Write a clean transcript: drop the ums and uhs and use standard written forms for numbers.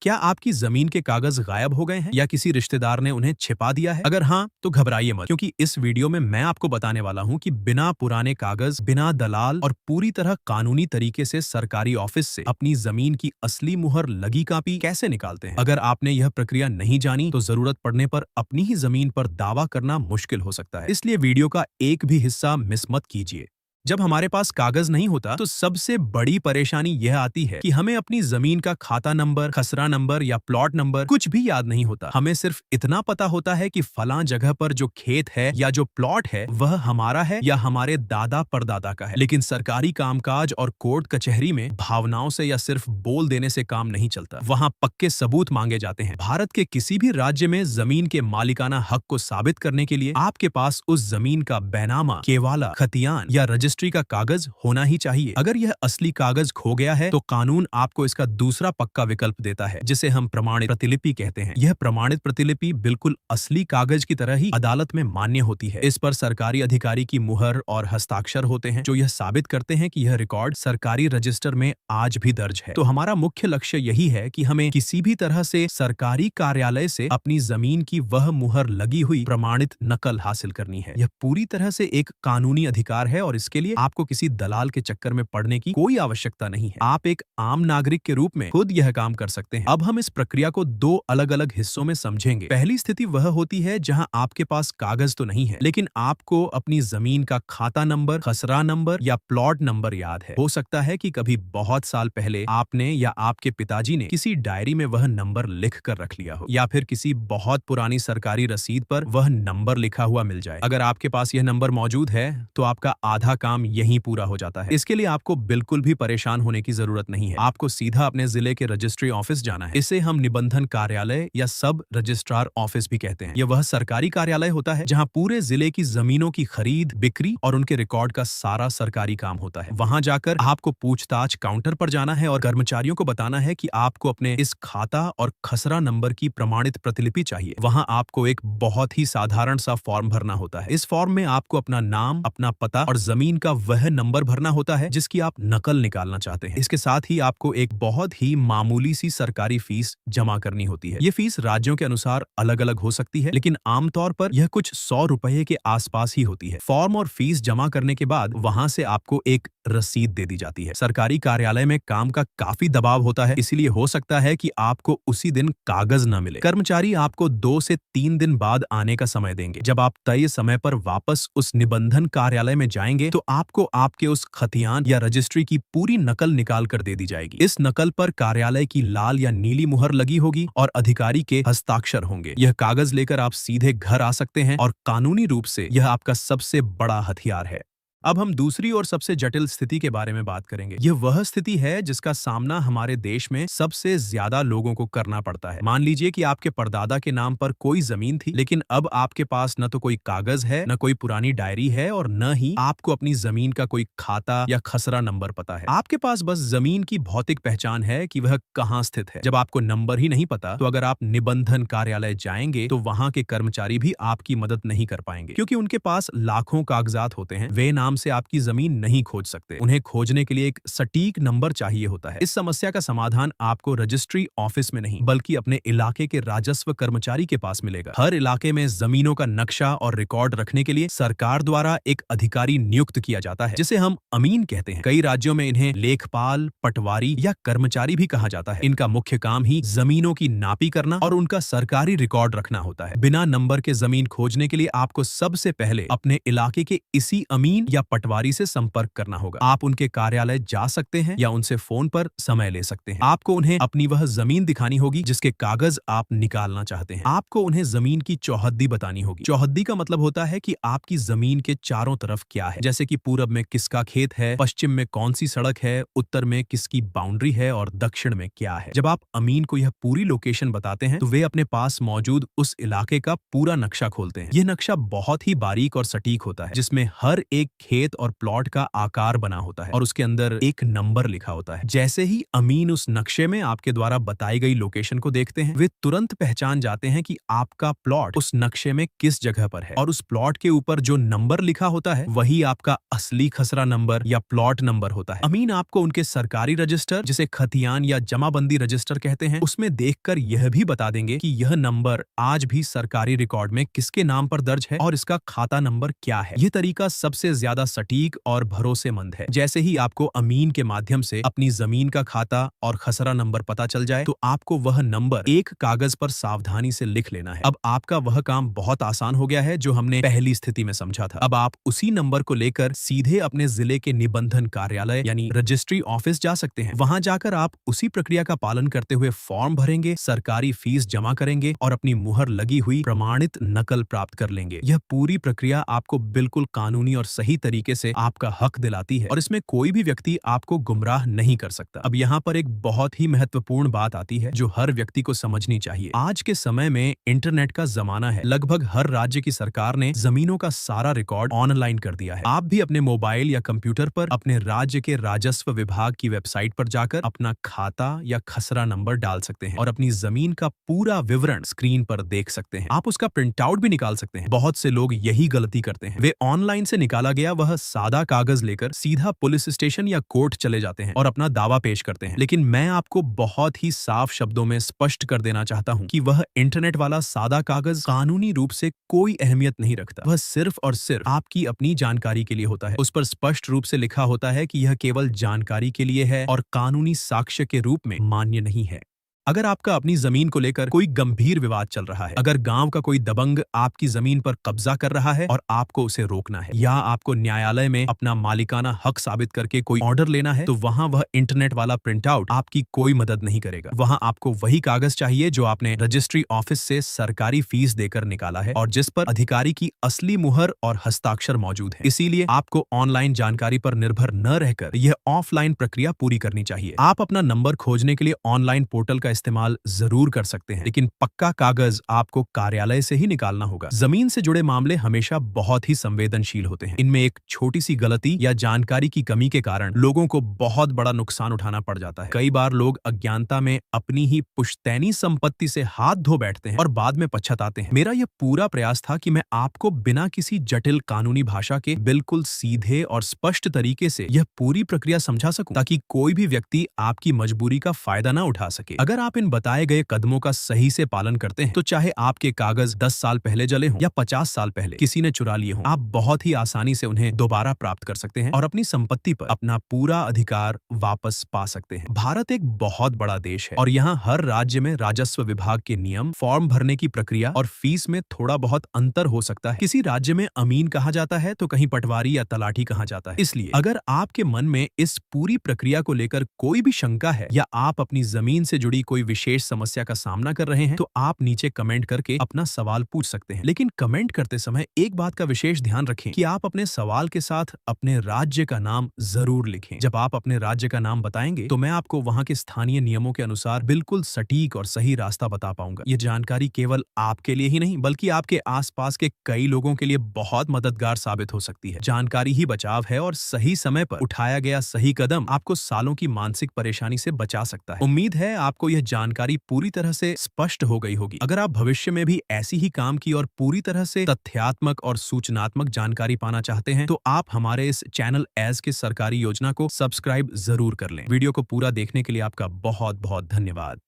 क्या आपकी जमीन के कागज गायब हो गए हैं या किसी रिश्तेदार ने उन्हें छिपा दिया है? अगर हाँ, तो घबराइए मत, क्योंकि इस वीडियो में मैं आपको बताने वाला हूं कि बिना पुराने कागज, बिना दलाल और पूरी तरह कानूनी तरीके से सरकारी ऑफिस से अपनी जमीन की असली मुहर लगी कॉपी कैसे निकालते हैं। अगर आपने यह प्रक्रिया नहीं जानी तो जरूरत पड़ने पर अपनी ही जमीन पर दावा करना मुश्किल हो सकता है। इसलिए वीडियो का एक भी हिस्सा मिस मत कीजिए। जब हमारे पास कागज नहीं होता तो सबसे बड़ी परेशानी यह आती है कि हमें अपनी जमीन का खाता नंबर, खसरा नंबर या प्लॉट नंबर कुछ भी याद नहीं होता। हमें सिर्फ इतना पता होता है कि फलां जगह पर जो खेत है या जो प्लॉट है वह हमारा है या हमारे दादा परदादा का है। लेकिन सरकारी कामकाज और कोर्ट कचहरी में भावनाओं से या सिर्फ बोल देने से काम नहीं चलता। वहां पक्के सबूत मांगे जाते हैं। भारत के किसी भी राज्य में जमीन के मालिकाना हक को साबित करने के लिए आपके पास उस जमीन का बैनामा, केवाला, खतियान या रजिस्ट्री का कागज होना ही चाहिए। अगर यह असली कागज खो गया है तो कानून आपको इसका दूसरा पक्का विकल्प देता है, जिसे हम प्रमाणित प्रतिलिपि कहते हैं। यह प्रमाणित प्रतिलिपि बिल्कुल असली कागज की तरह ही अदालत में मान्य होती है। इस पर सरकारी अधिकारी की मुहर और हस्ताक्षर होते हैं, जो यह साबित करते हैं कि यह रिकॉर्ड सरकारी रजिस्टर में आज भी दर्ज है। तो हमारा मुख्य लक्ष्य यही है कि हमें किसी भी तरह से सरकारी कार्यालय से अपनी जमीन की वह मुहर लगी हुई प्रमाणित नकल हासिल करनी है। यह पूरी तरह से एक कानूनी अधिकार है और इसके लिए आपको किसी दलाल के चक्कर में पड़ने की कोई आवश्यकता नहीं है। आप एक आम नागरिक के रूप में खुद यह काम कर सकते हैं। अब हम इस प्रक्रिया को दो अलग-अलग हिस्सों में समझेंगे। पहली स्थिति वह होती है जहां आपके पास कागज तो नहीं है, लेकिन आपको अपनी जमीन का खाता नंबर, खसरा नंबर या प्लॉट नंबर याद है। हो सकता है कि कभी बहुत साल पहले आपने या आपके पिताजी ने किसी डायरी में वह नंबर लिख कर रख लिया हो, या फिर किसी बहुत पुरानी सरकारी रसीद पर वह नंबर लिखा हुआ मिल जाए। अगर आपके पास यह नंबर मौजूद है तो आपका आधा काम यहीं पूरा हो जाता है। इसके लिए आपको बिल्कुल भी परेशान होने की जरूरत नहीं है। आपको सीधा अपने जिले के रजिस्ट्री ऑफिस जाना है। इसे हम निबंधन कार्यालय या सब रजिस्ट्रार ऑफिस भी कहते हैं। यह वह सरकारी कार्यालय होता है जहां पूरे जिले की जमीनों की खरीद, बिक्री और उनके रिकॉर्ड का सारा सरकारी काम होता है। वहां जाकर आपको पूछताछ काउंटर पर जाना है और कर्मचारियों को बताना है कि आपको अपने इस खाता और खसरा नंबर की प्रमाणित प्रतिलिपि चाहिए। वहां आपको एक बहुत ही साधारण सा फॉर्म भरना होता है। इस फॉर्म में आपको अपना नाम, अपना पता और जमीन का वह नंबर भरना होता है जिसकी आप नकल निकालना चाहते हैं। इसके साथ ही आपको एक बहुत ही मामूली सी सरकारी फीस जमा करनी होती है। ये फीस राज्यों के अनुसार अलग-अलग हो सकती है, लेकिन आमतौर पर यह कुछ 100 रुपए के आसपास ही होती है। फॉर्म और फीस जमा करने के बाद वहां से आपको एक रसीद दे दी जाती है। सरकारी कार्यालय में काम का काफी दबाव होता है, इसीलिए हो सकता है कि आपको उसी दिन कागज न मिले। कर्मचारी आपको 2 से 3 दिन बाद आने का समय देंगे। जब आप तय समय पर वापस उस निबंधन कार्यालय में जाएंगे तो आपको आपके उस खतियान या रजिस्ट्री की पूरी नकल निकाल कर दे दी जाएगी। इस नकल पर कार्यालय की लाल या नीली मुहर लगी होगी और अधिकारी के हस्ताक्षर होंगे। यह कागज लेकर आप सीधे घर आ सकते हैं और कानूनी रूप से यह आपका सबसे बड़ा हथियार है। अब हम दूसरी और सबसे जटिल स्थिति के बारे में बात करेंगे। यह वह स्थिति है जिसका सामना हमारे देश में सबसे ज्यादा लोगों को करना पड़ता है। मान लीजिए कि आपके परदादा के नाम पर कोई जमीन थी, लेकिन अब आपके पास न तो कोई कागज है, न कोई पुरानी डायरी है और न ही आपको अपनी जमीन का कोई खाता या खसरा नंबर पता है। आपके पास बस जमीन की भौतिक पहचान है कि वह कहाँ स्थित है। जब आपको नंबर ही नहीं पता तो अगर आप निबंधन कार्यालय जाएंगे तो वहां के कर्मचारी भी आपकी मदद नहीं कर पाएंगे, क्योंकि उनके पास लाखों कागजात होते हैं। वे नाम से आपकी जमीन नहीं खोज सकते। उन्हें खोजने के लिए एक सटीक नंबर चाहिए होता है। इस समस्या का समाधान आपको रजिस्ट्री ऑफिस में नहीं बल्कि अपने इलाके के राजस्व कर्मचारी के पास मिलेगा। हर इलाके में जमीनों का नक्शा और रिकॉर्ड रखने के लिए सरकार द्वारा एक अधिकारी नियुक्त किया जाता है, जिसे हम अमीन कहते हैं। कई राज्यों में इन्हें लेखपाल, पटवारी या कर्मचारी भी कहा जाता है। इनका मुख्य काम ही जमीनों की नापी करना और उनका सरकारी रिकॉर्ड रखना होता है। बिना नंबर के जमीन खोजने के लिए आपको सबसे पहले अपने इलाके के इसी अमीन या पटवारी से संपर्क करना होगा। आप उनके कार्यालय जा सकते हैं या उनसे फोन पर समय ले सकते हैं। आपको उन्हें अपनी वह जमीन दिखानी होगी जिसके कागज आप निकालना चाहते हैं। आपको उन्हें जमीन की चौहद्दी बतानी होगी। चौहद्दी का मतलब होता है कि आपकी जमीन के चारों तरफ क्या है, जैसे कि पूरब में किसका खेत है, पश्चिम में कौन सी सड़क है, उत्तर में किसकी बाउंड्री है और दक्षिण में क्या है। जब आप अमीन को यह पूरी लोकेशन बताते हैं तो वे अपने पास मौजूद उस इलाके का पूरा नक्शा खोलते हैं। यह नक्शा बहुत ही बारीक और सटीक होता है, जिसमें हर एक खेत और प्लॉट का आकार बना होता है और उसके अंदर एक नंबर लिखा होता है। जैसे ही अमीन उस नक्शे में आपके द्वारा बताई गई लोकेशन को देखते हैं, वे तुरंत पहचान जाते हैं कि आपका प्लॉट उस नक्शे में किस जगह पर है और उस प्लॉट के ऊपर जो नंबर लिखा होता है वही आपका असली खसरा नंबर या प्लॉट नंबर होता है। अमीन आपको उनके सरकारी रजिस्टर, जिसे खतियान या जमाबंदी रजिस्टर कहते हैं, उसमें देखकर यह भी बता देंगे कि यह नंबर आज भी सरकारी रिकॉर्ड में किसके नाम पर दर्ज है और इसका खाता नंबर क्या है। यह तरीका सबसे ज्यादा सटीक और भरोसेमंद है। जैसे ही आपको अमीन के माध्यम से अपनी जमीन का खाता और खसरा नंबर पता चल जाए तो आपको वह नंबर एक कागज पर सावधानी से लिख लेना है। अब आपका वह काम बहुत आसान हो गया है जो हमने पहली स्थिति में समझा था। अब आप उसी नंबर को लेकर सीधे अपने जिले के निबंधन कार्यालय यानी रजिस्ट्री ऑफिस जा सकते हैं। वहां जाकर आप उसी प्रक्रिया का पालन करते हुए फॉर्म भरेंगे, सरकारी फीस जमा करेंगे और अपनी मुहर लगी हुई प्रमाणित नकल प्राप्त कर लेंगे। यह पूरी प्रक्रिया आपको बिल्कुल कानूनी और सही तरीके से आपका हक दिलाती है और इसमें कोई भी व्यक्ति आपको गुमराह नहीं कर सकता। अब यहाँ पर एक बहुत ही महत्वपूर्ण बात आती है जो हर व्यक्ति को समझनी चाहिए। आज के समय में इंटरनेट का जमाना है। लगभग हर राज्य की सरकार ने जमीनों का सारा रिकॉर्ड ऑनलाइन कर दिया है। आप भी अपने मोबाइल या कंप्यूटर पर अपने राज्य के राजस्व विभाग की वेबसाइट पर जाकर अपना खाता या खसरा नंबर डाल सकते हैं और अपनी जमीन का पूरा विवरण स्क्रीन पर देख सकते हैं। आप उसका प्रिंट आउट भी निकाल सकते हैं। बहुत से लोग यही गलती करते हैं। वे ऑनलाइन से निकाला गया वह सादा कागज लेकर सीधा पुलिस स्टेशन या कोर्ट चले जाते हैं और अपना दावा पेश करते हैं। लेकिन मैं आपको बहुत ही साफ शब्दों में स्पष्ट कर देना चाहता हूं कि वह इंटरनेट वाला सादा कागज कानूनी रूप से कोई अहमियत नहीं रखता। वह सिर्फ और सिर्फ आपकी अपनी जानकारी के लिए होता है। उस पर स्पष्ट रूप से लिखा होता है कि यह केवल जानकारी के लिए है और कानूनी साक्ष्य के रूप में मान्य नहीं है। अगर आपका अपनी जमीन को लेकर कोई गंभीर विवाद चल रहा है, अगर गांव का कोई दबंग आपकी जमीन पर कब्जा कर रहा है और आपको उसे रोकना है, या आपको न्यायालय में अपना मालिकाना हक साबित करके कोई ऑर्डर लेना है, तो वहां वह इंटरनेट वाला प्रिंट आउट आपकी कोई मदद नहीं करेगा। वहां आपको वही कागज चाहिए जो आपने रजिस्ट्री ऑफिस से सरकारी फीस देकर निकाला है और जिस पर अधिकारी की असली मुहर और हस्ताक्षर मौजूद है। इसीलिए आपको ऑनलाइन जानकारी पर निर्भर न रहकर यह ऑफलाइन प्रक्रिया पूरी करनी चाहिए। आप अपना नंबर खोजने के लिए ऑनलाइन पोर्टल का इस्तेमाल जरूर कर सकते हैं, लेकिन पक्का कागज आपको कार्यालय से ही निकालना होगा। जमीन से जुड़े मामले हमेशा बहुत ही संवेदनशील होते हैं। इनमें एक छोटी सी गलती या जानकारी की कमी के कारण लोगों को बहुत बड़ा नुकसान उठाना पड़ जाता है। कई बार लोग अज्ञानता में अपनी ही पुश्तैनी संपत्ति से हाथ धो बैठते हैं और बाद में पछताते हैं। मेरा यह पूरा प्रयास था कि मैं आपको बिना किसी जटिल कानूनी भाषा के बिल्कुल सीधे और स्पष्ट तरीके से यह पूरी प्रक्रिया समझा सकूं, ताकि कोई भी व्यक्ति आपकी मजबूरी का फायदा ना उठा सके। अगर आप इन बताए गए कदमों का सही से पालन करते हैं तो चाहे आपके कागज 10 साल पहले जले हों या 50 साल पहले किसी ने चुरा लिए हों, आप बहुत ही आसानी से उन्हें दोबारा प्राप्त कर सकते हैं और अपनी संपत्ति पर अपना पूरा अधिकार वापस पा सकते हैं। भारत एक बहुत बड़ा देश है और यहाँ हर राज्य में राजस्व विभाग के नियम, फॉर्म भरने की प्रक्रिया और फीस में थोड़ा बहुत अंतर हो सकता है। किसी राज्य में अमीन कहा जाता है तो कहीं पटवारी या तलाठी कहा जाता है। इसलिए अगर आपके मन में इस पूरी प्रक्रिया को लेकर कोई भी शंका है या आप अपनी जमीन से जुड़ी कोई विशेष समस्या का सामना कर रहे हैं तो आप नीचे कमेंट करके अपना सवाल पूछ सकते हैं। लेकिन कमेंट करते समय एक बात का विशेष ध्यान रखें कि आप अपने सवाल के साथ अपने राज्य का नाम जरूर लिखें। जब आप अपने राज्य का नाम बताएंगे तो मैं आपको वहां के स्थानीय नियमों के अनुसार बिल्कुल सटीक और सही रास्ता बता पाऊंगा। ये जानकारी केवल आपके लिए ही नहीं बल्कि आपके आसपास के कई लोगों के लिए बहुत मददगार साबित हो सकती है। जानकारी ही बचाव है और सही समय पर उठाया गया सही कदम आपको सालों की मानसिक परेशानी से बचा सकता है। उम्मीद है आपको यह जानकारी पूरी तरह से स्पष्ट हो गई होगी। अगर आप भविष्य में भी ऐसी ही काम की और पूरी तरह से तथ्यात्मक और सूचनात्मक जानकारी पाना चाहते हैं तो आप हमारे इस चैनल एज के सरकारी योजना को सब्सक्राइब जरूर कर लें। वीडियो को पूरा देखने के लिए आपका बहुत बहुत धन्यवाद।